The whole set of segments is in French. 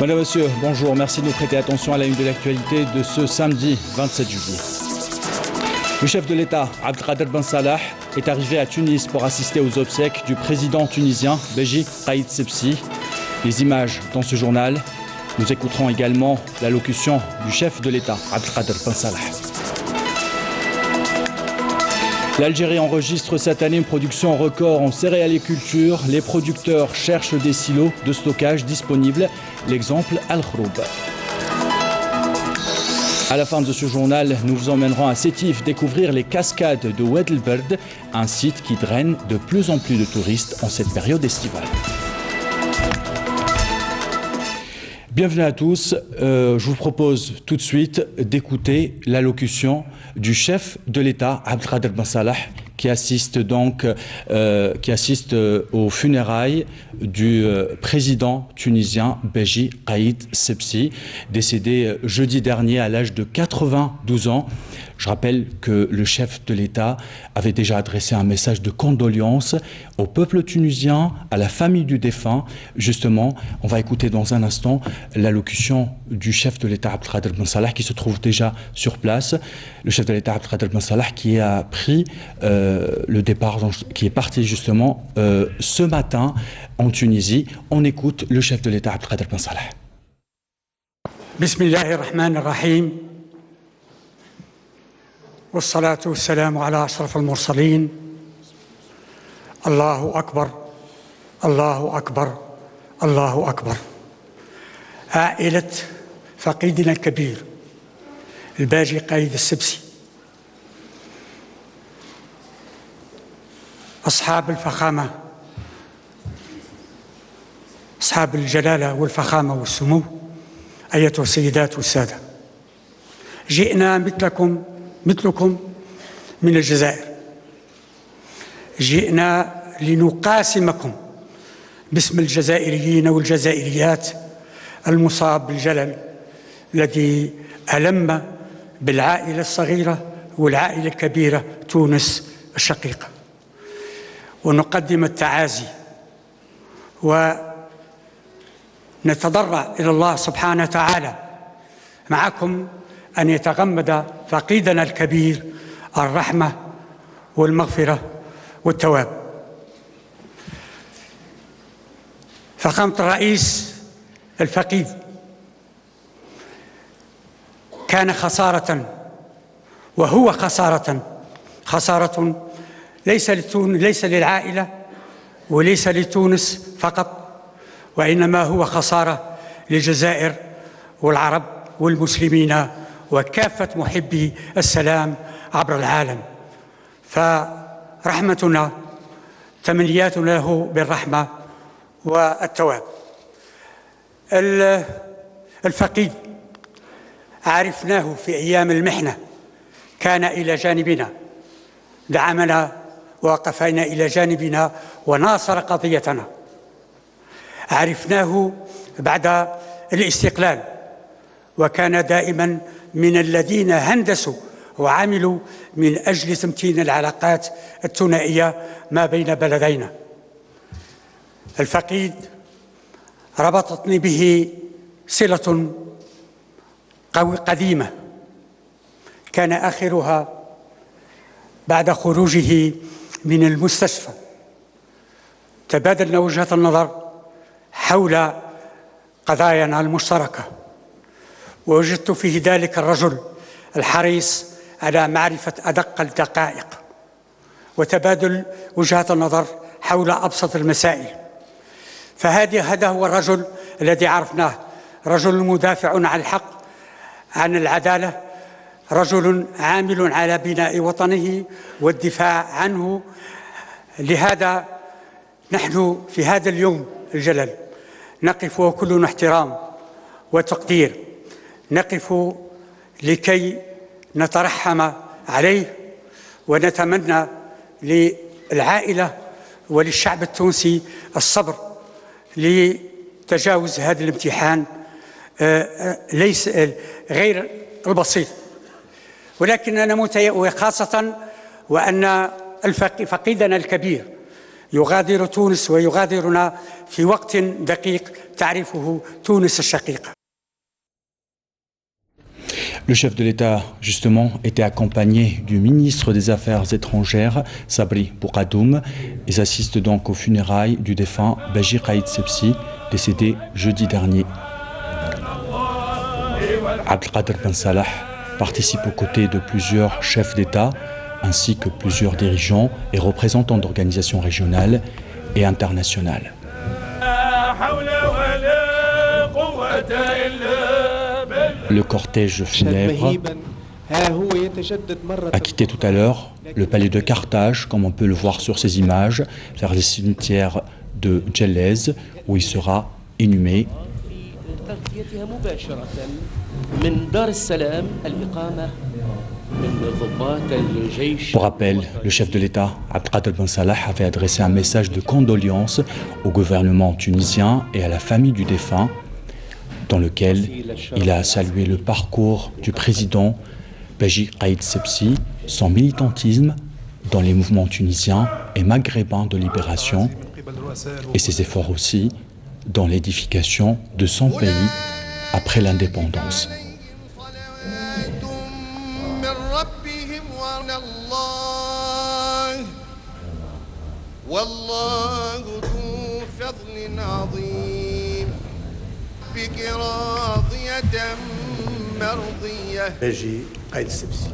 Madame, Monsieur, bonjour. Merci de nous prêter attention à la une de l'actualité de ce samedi 27 juillet. Le chef de l'État, Abdelkader Ben Salah, est arrivé à Tunis pour assister aux obsèques du président tunisien Béji Caïd Essebsi. Les images dans ce journal. Nous écouterons également l'allocution du chef de l'État, Abdelkader Ben Salah. L'Algérie enregistre cette année une production record en céréaliculture. Les producteurs cherchent des silos de stockage disponibles. L'exemple Al-Khroub. À la fin de ce journal, nous vous emmènerons à Sétif découvrir les cascades de Oued El Berd, un site qui draine de plus en plus de touristes en cette période estivale. Bienvenue à tous. Je vous propose tout de suite d'écouter l'allocution du chef de l'État, Abdelkader Ben Salah, qui assiste aux funérailles du président tunisien Béji Caïd Essebsi, décédé jeudi dernier à l'âge de 92 ans. Je rappelle que le chef de l'État avait déjà adressé un message de condoléances au peuple tunisien, à la famille du défunt. Justement, on va écouter dans un instant l'allocution du chef de l'État Abdelkader Ben Salah qui se trouve déjà sur place. Le chef de l'État Abdelkader Ben Salah qui a pris le départ, qui est parti justement ce matin en Tunisie. On écoute le chef de l'État Abdelkader Ben Salah. Bismillahirrahmanirrahim. والصلاة والسلام على أشرف المرسلين. الله أكبر الله أكبر الله أكبر. عائلة فقيدنا الكبير الباجي قايد السبسي، أصحاب الفخامة، أصحاب الجلالة والفخامة والسمو، أيتها السيدات والسادة، جئنا مثلكم من الجزائر، جئنا لنقاسمكم باسم الجزائريين والجزائريات المصاب بالجلل الذي ألم بالعائلة الصغيرة والعائلة الكبيرة تونس الشقيقة، ونقدم التعازي ونتضرع إلى الله سبحانه وتعالى معكم أن يتغمد فقيدنا الكبير الرحمة والمغفرة والتواب. فخامة الرئيس الفقيد كان خسارة، وهو خسارة ليس للعائلة وليس لتونس فقط، وإنما هو خسارة للجزائر والعرب والمسلمين وكافة محبي السلام عبر العالم. فرحمتنا تمنياتنا له بالرحمة والتواب. الفقيد عرفناه في أيام المحنة، كان إلى جانبنا، دعمنا ووقفنا إلى جانبنا وناصر قضيتنا. عرفناه بعد الاستقلال، وكان دائما من الذين هندسوا وعملوا من أجل تمتين العلاقات الثنائية ما بين بلدينا. الفقيد ربطتني به صلة قديمة، كان آخرها بعد خروجه من المستشفى. تبادلنا وجهة النظر حول قضايانا المشتركة، ووجدت فيه ذلك الرجل الحريص على معرفة أدق الدقائق وتبادل وجهات النظر حول أبسط المسائل. هذا هو الرجل الذي عرفناه، رجل مدافع عن الحق، عن العدالة، رجل عامل على بناء وطنه والدفاع عنه. لهذا نحن في هذا اليوم الجلل نقف وكلنا احترام وتقدير، نقف لكي نترحم عليه، ونتمنى للعائلة وللشعب التونسي الصبر لتجاوز هذا الامتحان ليس غير البسيط. ولكن أنا متيأ خاصة وأن فقيدنا الكبير يغادر تونس ويغادرنا في وقت دقيق تعرفه تونس الشقيقة. Le chef de l'État, justement, était accompagné du ministre des Affaires étrangères, Sabri Bourgadoum. Ils assistent donc aux funérailles du défunt Beji Qaïd Sebsi, décédé jeudi dernier. Abdelkader Ben Salah participe aux côtés de plusieurs chefs d'État, ainsi que plusieurs dirigeants et représentants d'organisations régionales et internationales. Le cortège funèbre a quitté tout à l'heure le palais de Carthage, comme on peut le voir sur ces images, vers le cimetière de Djellez, où il sera inhumé. Pour rappel, le chef de l'État, Abdelkader Ben Salah, avait adressé un message de condoléances au gouvernement tunisien et à la famille du défunt, dans lequel il a salué le parcours du président Beji Qaïd Sebsi, son militantisme dans les mouvements tunisiens et maghrébins de libération, et ses efforts aussi dans l'édification de son pays après l'indépendance. بيجي قايد السبسي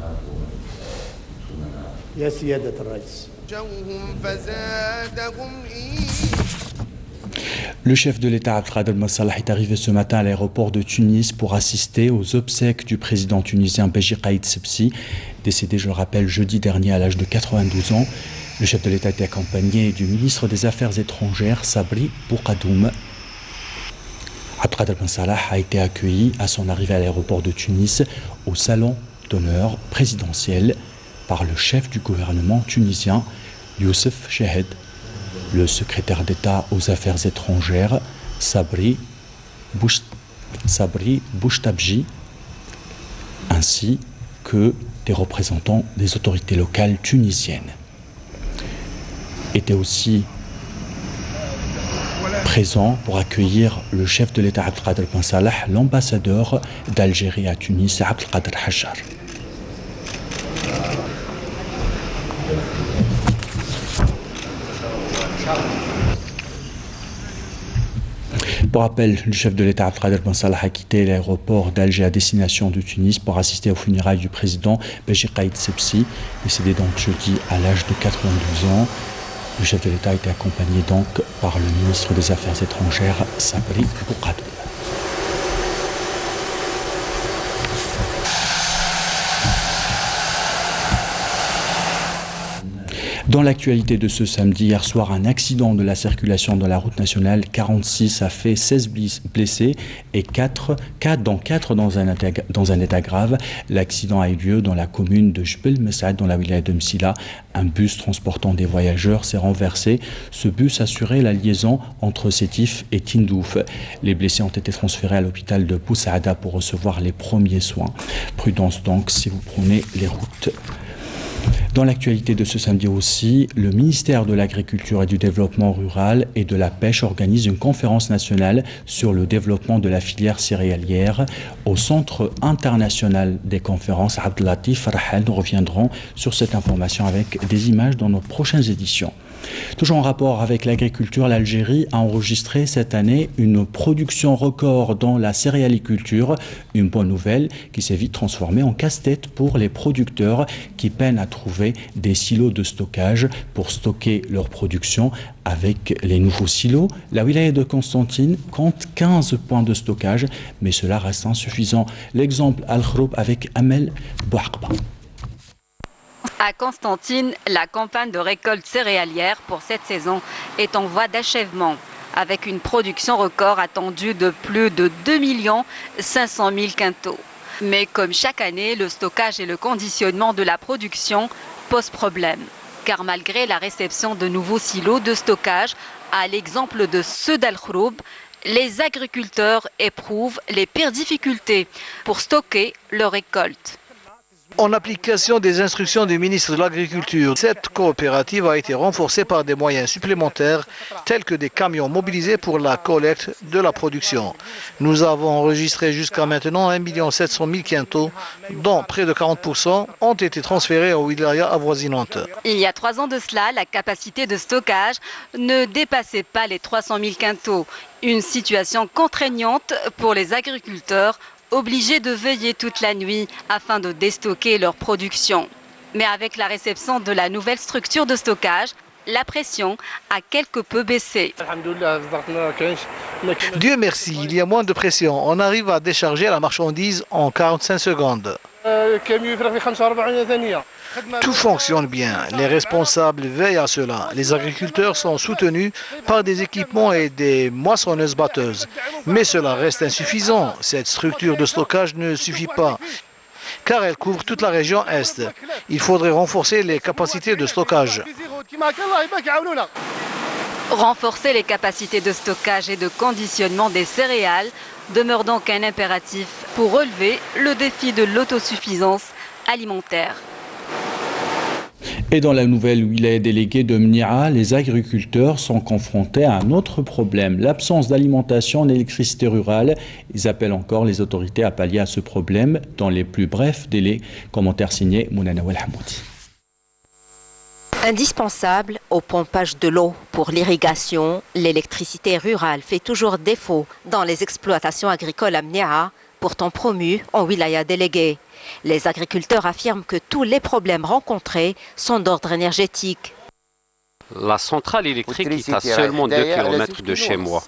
يا سيادة الرئيس. Le chef de l'État Abdelkader Ben Salah est arrivé ce matin à l'aéroport de Tunis pour assister aux obsèques du président tunisien Beji Qaïd Sebsi, décédé, je le rappelle, jeudi dernier à l'âge de 92 ans. Le chef de l'État était accompagné du ministre des Affaires étrangères, Sabri Bourgadoum. Abdelkader Ben Salah a été accueilli à son arrivée à l'aéroport de Tunis au salon d'honneur présidentiel par le chef du gouvernement tunisien, Youssef Chahed, le secrétaire d'État aux Affaires étrangères, Sabri Bouchtabji, ainsi que des représentants des autorités locales tunisiennes. Était aussi présent pour accueillir le chef de l'État Abdelkader Ben Salah, l'ambassadeur d'Algérie à Tunis, Abdelkader Hachar. Pour rappel, le chef de l'État Abdelkader Ben Salah a quitté l'aéroport d'Alger à destination de Tunis pour assister aux funérailles du président Beji Qaïd Sebsi, décédé donc jeudi à l'âge de 92 ans. Le chef de l'État a été accompagné donc par le ministre des Affaires étrangères, Sabri Bourgadoum. Dans l'actualité de ce samedi, hier soir, un accident de la circulation de la route nationale 46 a fait 16 blessés et 4 dans un état grave. L'accident a eu lieu dans la commune de Jbel Messaad, dans la wilaya de Msila. Un bus transportant des voyageurs s'est renversé. Ce bus assurait la liaison entre Sétif et Tindouf. Les blessés ont été transférés à l'hôpital de Boussaada pour recevoir les premiers soins. Prudence donc si vous prenez les routes. Dans l'actualité de ce samedi aussi, le ministère de l'Agriculture et du Développement rural et de la Pêche organise une conférence nationale sur le développement de la filière céréalière au Centre international des conférences Abdelatif Rahal. Nous reviendrons sur cette information avec des images dans nos prochaines éditions. Toujours en rapport avec l'agriculture, l'Algérie a enregistré cette année une production record dans la céréaliculture, une bonne nouvelle qui s'est vite transformée en casse-tête pour les producteurs qui peinent à trouver des silos de stockage pour stocker leur production. Avec les nouveaux silos, la wilaya de Constantine compte 15 points de stockage, mais cela reste insuffisant. L'exemple Al-Khroub avec Amel Bouakba. À Constantine, la campagne de récolte céréalière pour cette saison est en voie d'achèvement, avec une production record attendue de plus de 2 500 000 quintaux. Mais comme chaque année, le stockage et le conditionnement de la production posent problème. Car malgré la réception de nouveaux silos de stockage, à l'exemple de ceux d'Al-Khroub, les agriculteurs éprouvent les pires difficultés pour stocker leurs récoltes. En application des instructions du ministre de l'Agriculture, cette coopérative a été renforcée par des moyens supplémentaires tels que des camions mobilisés pour la collecte de la production. Nous avons enregistré jusqu'à maintenant 1 700 000 quintaux, dont près de 40% ont été transférés aux wilayas avoisinantes. Il y a 3 ans de cela, la capacité de stockage ne dépassait pas les 300 000 quintaux. Une situation contraignante pour les agriculteurs, obligés de veiller toute la nuit afin de déstocker leur production. Mais avec la réception de la nouvelle structure de stockage, la pression a quelque peu baissé. Dieu merci, il y a moins de pression. On arrive à décharger la marchandise en 45 secondes. Tout fonctionne bien. Les responsables veillent à cela. Les agriculteurs sont soutenus par des équipements et des moissonneuses-batteuses. Mais cela reste insuffisant. Cette structure de stockage ne suffit pas, car elle couvre toute la région Est. Il faudrait renforcer les capacités de stockage. Renforcer les capacités de stockage et de conditionnement des céréales demeure donc un impératif pour relever le défi de l'autosuffisance alimentaire. Et dans la nouvelle wilaya déléguée de Mnia, les agriculteurs sont confrontés à un autre problème, l'absence d'alimentation en électricité rurale. Ils appellent encore les autorités à pallier à ce problème dans les plus brefs délais. Commentaire signé Mounana Welhamoudi. Indispensable au pompage de l'eau pour l'irrigation, l'électricité rurale fait toujours défaut dans les exploitations agricoles à Mnia, pourtant promues en wilaya déléguée. Les agriculteurs affirment que tous les problèmes rencontrés sont d'ordre énergétique. La centrale électrique est à seulement 2 km de chez moi.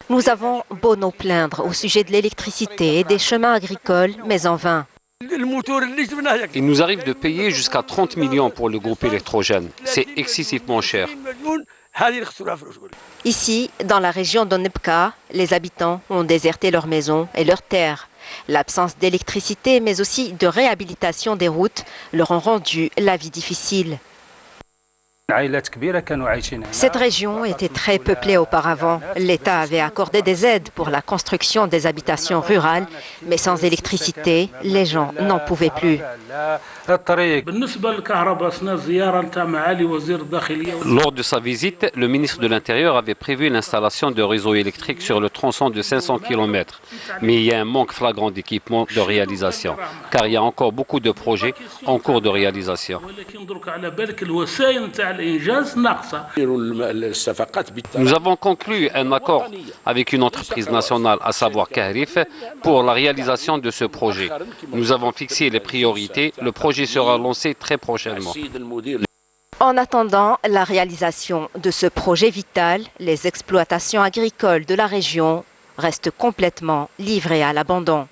Nous avons beau nous plaindre au sujet de l'électricité et des chemins agricoles, mais en vain. Il nous arrive de payer jusqu'à 30 millions pour le groupe électrogène. C'est excessivement cher. Ici, dans la région d'Onnebka, les habitants ont déserté leurs maisons et leurs terres. L'absence d'électricité, mais aussi de réhabilitation des routes, leur ont rendu la vie difficile. Cette région était très peuplée auparavant. L'État avait accordé des aides pour la construction des habitations rurales, mais sans électricité, les gens n'en pouvaient plus. Lors de sa visite, le ministre de l'Intérieur avait prévu l'installation de réseaux électriques sur le tronçon de 500 km. Mais il y a un manque flagrant d'équipements de réalisation, car il y a encore beaucoup de projets en cours de réalisation. Nous avons conclu un accord avec une entreprise nationale, à savoir Kahrif, pour la réalisation de ce projet. Nous avons fixé les priorités. Le projet sera lancé très prochainement. En attendant la réalisation de ce projet vital, les exploitations agricoles de la région restent complètement livrées à l'abandon.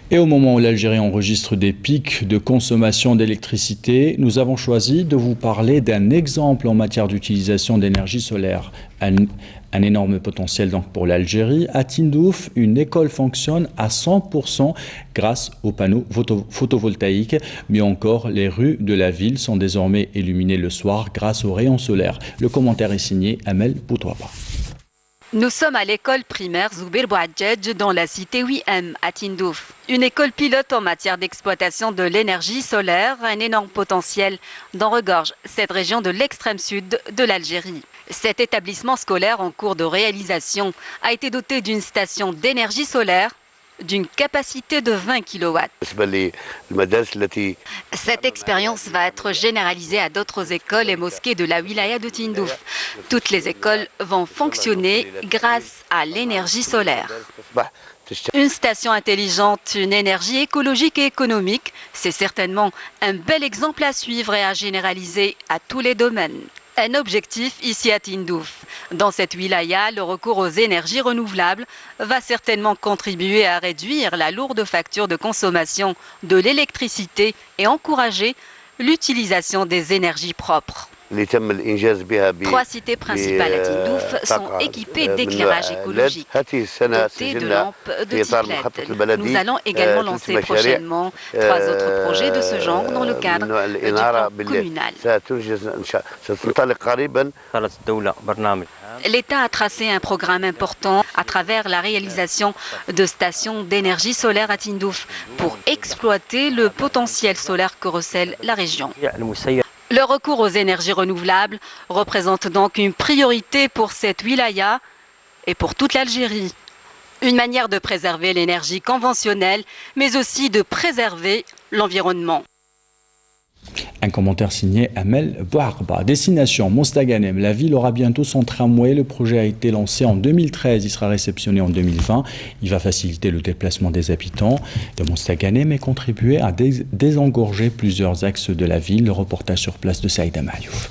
Et au moment où l'Algérie enregistre des pics de consommation d'électricité, nous avons choisi de vous parler d'un exemple en matière d'utilisation d'énergie solaire. Un énorme potentiel donc pour l'Algérie. À Tindouf, une école fonctionne à 100% grâce aux panneaux photovoltaïques, mais encore les rues de la ville sont désormais illuminées le soir grâce aux rayons solaires. Le commentaire est signé Amel Boutouaba. Nous sommes à l'école primaire Zoubir Bouadjedj dans la cité Ouihem à Tindouf. Une école pilote en matière d'exploitation de l'énergie solaire, un énorme potentiel dont regorge cette région de l'extrême sud de l'Algérie. Cet établissement scolaire en cours de réalisation a été doté d'une station d'énergie solaire d'une capacité de 20 kW. Cette expérience va être généralisée à d'autres écoles et mosquées de la wilaya de Tindouf. Toutes les écoles vont fonctionner grâce à l'énergie solaire. Une station intelligente, une énergie écologique et économique, c'est certainement un bel exemple à suivre et à généraliser à tous les domaines. Un objectif ici à Tindouf. Dans cette wilaya, le recours aux énergies renouvelables va certainement contribuer à réduire la lourde facture de consommation de l'électricité et encourager l'utilisation des énergies propres. Trois cités principales à Tindouf sont équipées d'éclairage écologique, dotées de lampes de type LED. Nous allons également lancer prochainement 3 autres projets de ce genre dans le cadre du plan communal. L'État a tracé un programme important à travers la réalisation de stations d'énergie solaire à Tindouf pour exploiter le potentiel solaire que recèle la région. Le recours aux énergies renouvelables représente donc une priorité pour cette wilaya et pour toute l'Algérie. Une manière de préserver l'énergie conventionnelle, mais aussi de préserver l'environnement. Un commentaire signé Amel Bouarba. Destination Mostaganem. La ville aura bientôt son tramway. Le projet a été lancé en 2013. Il sera réceptionné en 2020. Il va faciliter le déplacement des habitants de Mostaganem et contribuer à désengorger plusieurs axes de la ville. Le reportage sur place de Saïda Mayouf.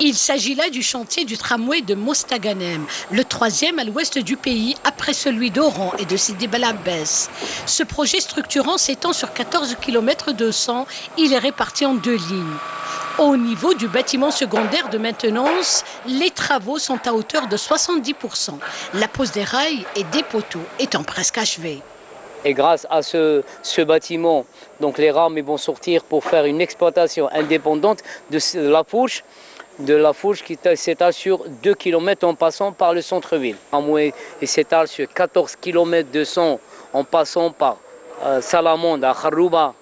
Il s'agit là du chantier du tramway de Mostaganem, le 3e à l'ouest du pays après celui d'Oran et de Sidi Bel Abbès. Ce projet structurant s'étend sur 14 km 200. Il est réparti en 2 lignes. Au niveau du bâtiment secondaire de maintenance, les travaux sont à hauteur de 70%. La pose des rails et des poteaux étant presque achevée. Et grâce à ce bâtiment, donc les rames vont sortir pour faire une exploitation indépendante de la fourche qui s'étale sur 2 km en passant par le centre-ville. Le tramway s'étale sur 14 km 200 en passant par Salamande à Kharouba,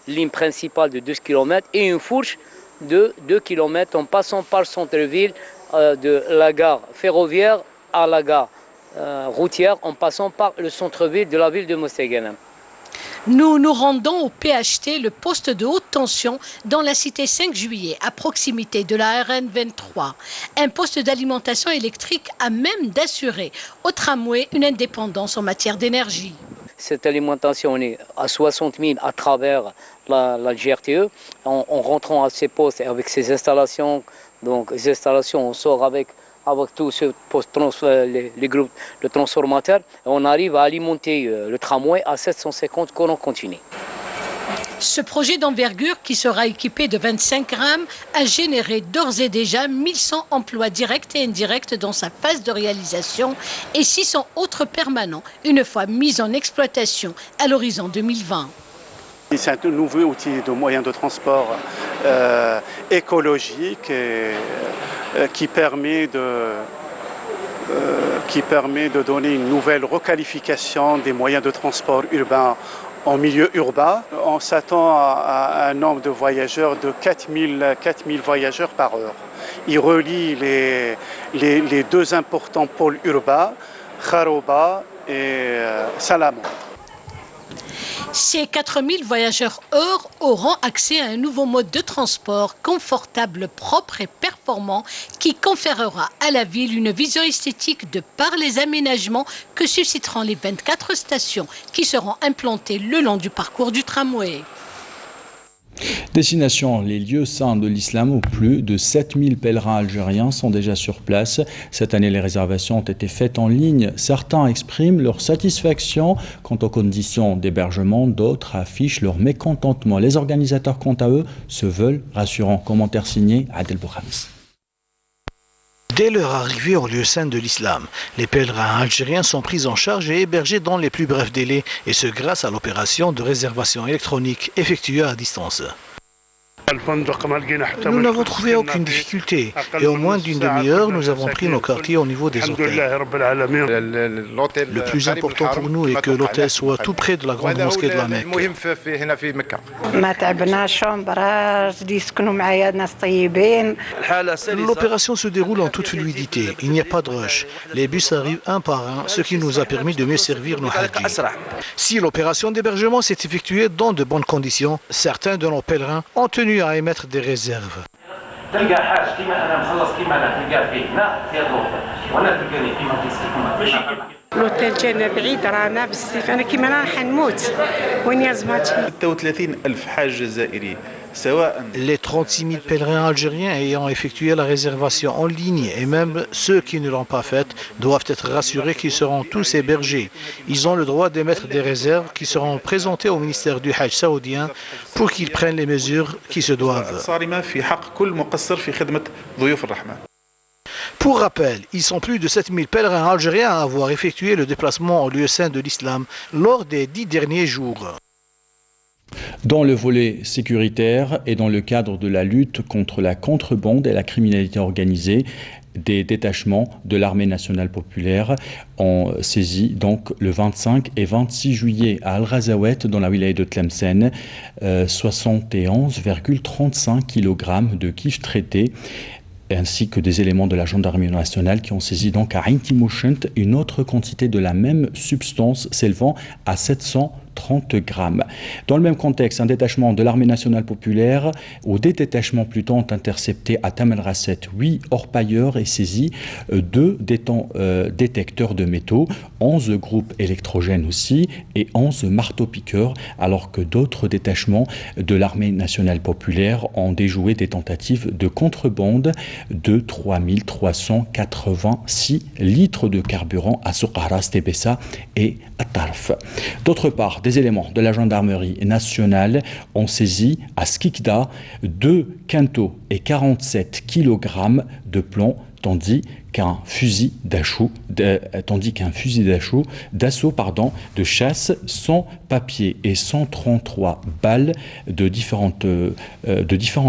ligne principale de 12 km, et une fourche de 2 km en passant par le centre-ville de la gare ferroviaire à la gare routière en passant par le centre-ville de la ville de Mostaganem. Nous nous rendons au PHT, le poste de haute tension, dans la cité 5 juillet, à proximité de la RN 23. Un poste d'alimentation électrique à même d'assurer au tramway une indépendance en matière d'énergie. Cette alimentation est à 60 000 à travers la GRTE. En rentrant à ces postes et avec ces installations, on sort avec tout ce poste, les groupes de transformateurs, on arrive à alimenter le tramway à 750 courants continus. Ce projet d'envergure, qui sera équipé de 25 rames, a généré d'ores et déjà 1100 emplois directs et indirects dans sa phase de réalisation et 600 autres permanents, une fois mis en exploitation à l'horizon 2020. C'est un nouveau outil de moyen de transport écologique et qui permet de donner une nouvelle requalification des moyens de transport urbains en milieu urbain. On s'attend à un nombre de voyageurs de 4000 voyageurs par heure. Il relie les 2 importants pôles urbains, Kharouba et Salamande. Ces 4000 voyageurs heure auront accès à un nouveau mode de transport confortable, propre et performant qui conférera à la ville une vision esthétique de par les aménagements que susciteront les 24 stations qui seront implantées le long du parcours du tramway. Destination, les lieux saints de l'islam, où plus de 7000 pèlerins algériens sont déjà sur place. Cette année, les réservations ont été faites en ligne. Certains expriment leur satisfaction quant aux conditions d'hébergement, d'autres affichent leur mécontentement. Les organisateurs, quant à eux, se veulent rassurants. Commentaire signé Adel Boukhams. Dès leur arrivée au lieu saint de l'islam, les pèlerins algériens sont pris en charge et hébergés dans les plus brefs délais, et ce grâce à l'opération de réservation électronique effectuée à distance. Nous n'avons trouvé aucune difficulté et en moins d'une demi-heure, nous avons pris nos quartiers au niveau des hôtels. Le plus important pour nous est que l'hôtel soit tout près de la grande mosquée de la Mecque. L'opération se déroule en toute fluidité. Il n'y a pas de rush. Les bus arrivent un par un, ce qui nous a permis de mieux servir nos hadjis. Si l'opération d'hébergement s'est effectuée dans de bonnes conditions, certains de nos pèlerins ont tenu à émettre des réserves. الوتيل جانا بعيد رانا بالسيف انا كيما رانا حنموت وين يا زماتي 36,000 حاج جزائري Les 36 000 pèlerins algériens ayant effectué la réservation en ligne et même ceux qui ne l'ont pas faite doivent être rassurés qu'ils seront tous hébergés. Ils ont le droit d'émettre des réserves qui seront présentées au ministère du Hajj saoudien pour qu'ils prennent les mesures qui se doivent. Pour rappel, ils sont plus de 7 000 pèlerins algériens à avoir effectué le déplacement au lieu saint de l'islam lors des 10 derniers jours. Dans le volet sécuritaire et dans le cadre de la lutte contre la contrebande et la criminalité organisée, des détachements de l'armée nationale populaire ont saisi donc le 25 et 26 juillet à Al-Ghazawet dans la wilaya de Tlemcen 71,35 kg de kif traités ainsi que des éléments de la gendarmerie nationale qui ont saisi donc à Ain Timouchent une autre quantité de la même substance s'élevant à 730 grammes. Dans le même contexte, un détachement de l'armée nationale populaire, ou des détachements plutôt, ont intercepté à Tamal Rasset 8 orpailleurs et saisi 2 détecteurs de métaux, 11 groupes électrogènes aussi et 11 marteaux-piqueurs, alors que d'autres détachements de l'armée nationale populaire ont déjoué des tentatives de contrebande de 3386 litres de carburant à Souqahras, Tebessa et à Tarf. D'autre part, des éléments de la gendarmerie nationale ont saisi à Skikda 2 quintaux et 47 kg de plomb, tandis qu'un fusil d'assaut de chasse sans papier et 133 balles de différents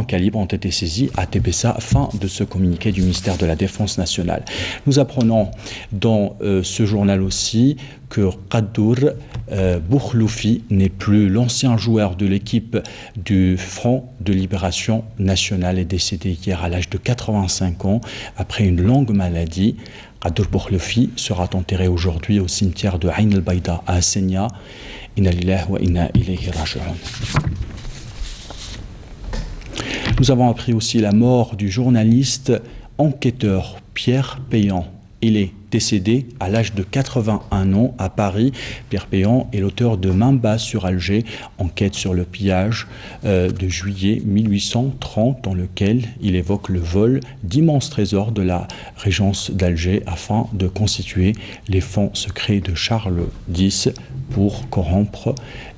calibres ont été saisis à Tebessa, fin de ce communiqué du ministère de la Défense nationale. Nous apprenons dans ce journal aussi que Qadour Boukhloufi n'est plus l'ancien joueur de l'équipe du Front de Libération Nationale, est décédé hier à l'âge de 85 ans après une longue maladie. Qadour Boukhloufi sera enterré aujourd'hui au cimetière de Ain el-Baïda à Assenia. Inna lillahi wa inna ilayhi raji'un. Nous avons appris aussi la mort du journaliste enquêteur Pierre Péan. Il est décédé à l'âge de 81 ans à Paris. Pierre Péan est l'auteur de Mamba sur Alger, enquête sur le pillage de juillet 1830, dans lequel il évoque le vol d'immenses trésors de la régence d'Alger afin de constituer les fonds secrets de Charles X pour corrompre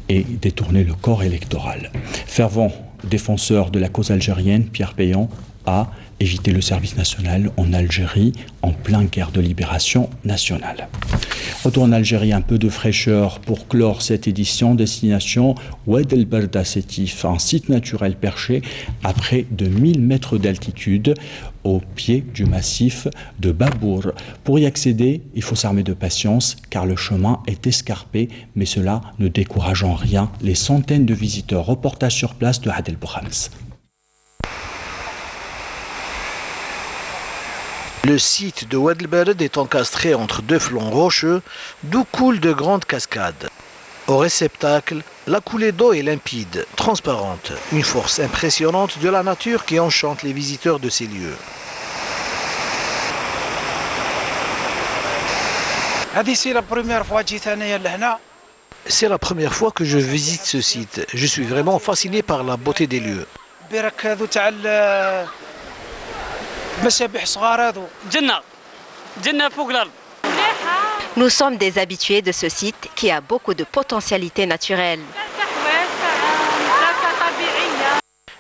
et détourner le corps électoral. Fervent défenseur de la cause algérienne, Pierre Péan a évité le service national en Algérie en pleine guerre de libération nationale. Retour en Algérie, un peu de fraîcheur pour clore cette édition. Destination Oued El Barda Sétif, un site naturel perché à près de 1000 mètres d'altitude au pied du massif de Babour. Pour y accéder, il faut s'armer de patience car le chemin est escarpé, mais cela ne décourage en rien les centaines de visiteurs. Reportage sur place de Adel Bouhams. Le site de Oued El Barda est encastré entre 2 flancs rocheux, d'où coulent de grandes cascades. Au réceptacle, la coulée d'eau est limpide, transparente, une force impressionnante de la nature qui enchante les visiteurs de ces lieux. C'est la première fois que je visite ce site. Je suis vraiment fasciné par la beauté des lieux. Nous sommes des habitués de ce site qui a beaucoup de potentialités naturelles.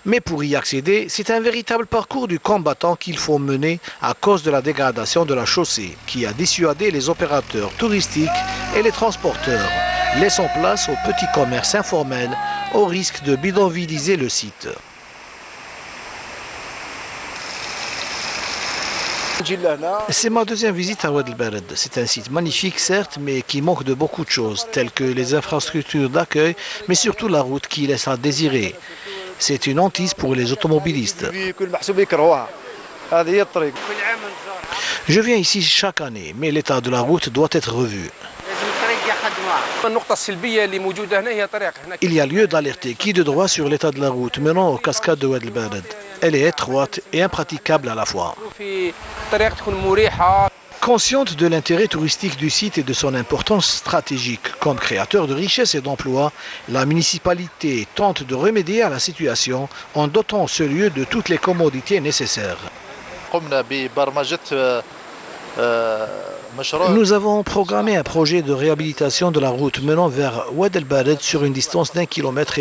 Mais pour y accéder, c'est un véritable parcours du combattant qu'il faut mener à cause de la dégradation de la chaussée qui a dissuadé les opérateurs touristiques et les transporteurs, laissant place au petit commerce informel au risque de bidonvilliser le site. C'est ma deuxième visite à Oued El Barda. C'est un site magnifique certes, mais qui manque de beaucoup de choses, telles que les infrastructures d'accueil, mais surtout la route qui laisse à désirer. C'est une hantise pour les automobilistes. Je viens ici chaque année, mais l'état de la route doit être revu. Il y a lieu d'alerter qui de droit sur l'état de la route menant aux cascades de Oued El Barda. Elle est étroite et impraticable à la fois. Consciente de l'intérêt touristique du site et de son importance stratégique comme créateur de richesses et d'emplois, la municipalité tente de remédier à la situation en dotant ce lieu de toutes les commodités nécessaires. Nous avons programmé un projet de réhabilitation de la route menant vers Oued El Bared sur une distance d'1,5 km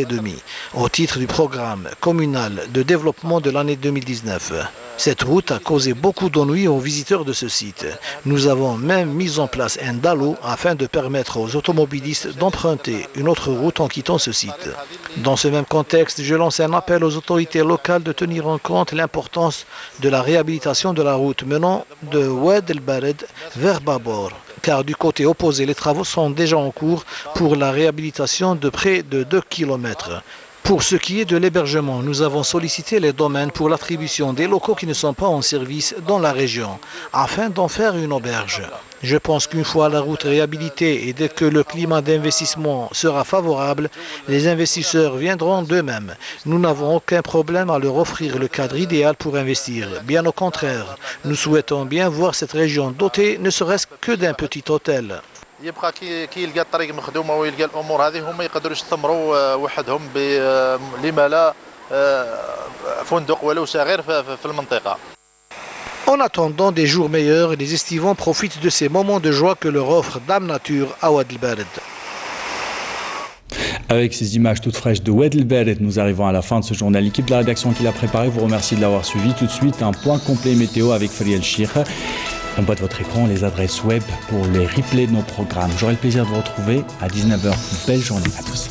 au titre du programme communal de développement de l'année 2019. Cette route a causé beaucoup d'ennuis aux visiteurs de ce site. Nous avons même mis en place un dallo afin de permettre aux automobilistes d'emprunter une autre route en quittant ce site. Dans ce même contexte, je lance un appel aux autorités locales de tenir en compte l'importance de la réhabilitation de la route menant de Oued El Bared vers Babor, car du côté opposé, les travaux sont déjà en cours pour la réhabilitation de près de 2 km. Pour ce qui est de l'hébergement, nous avons sollicité les domaines pour l'attribution des locaux qui ne sont pas en service dans la région, afin d'en faire une auberge. Je pense qu'une fois la route réhabilitée et dès que le climat d'investissement sera favorable, les investisseurs viendront d'eux-mêmes. Nous n'avons aucun problème à leur offrir le cadre idéal pour investir. Bien au contraire, nous souhaitons bien voir cette région dotée ne serait-ce que d'un petit hôtel. يبقى كي يلقى الطريق مخدومه ويلقى الامور هذه هما يقدروا يستثمروا وحدهم لما لا فندق ولو صغير في المنطقه. En attendant des jours meilleurs, les estivants profitent de ces moments de joie que leur offre Dame Nature à Oued El Bared. Avec ces images toutes fraîches de Oued El Bared, nous arrivons à la fin de ce journal. L'équipe de la rédaction qui l'a préparé vous remercie de l'avoir suivi. Tout de suite, un point complet météo avec Friel Chir. En bas de votre écran, les adresses web pour les replays de nos programmes. J'aurai le plaisir de vous retrouver à 19h. Belle journée à tous.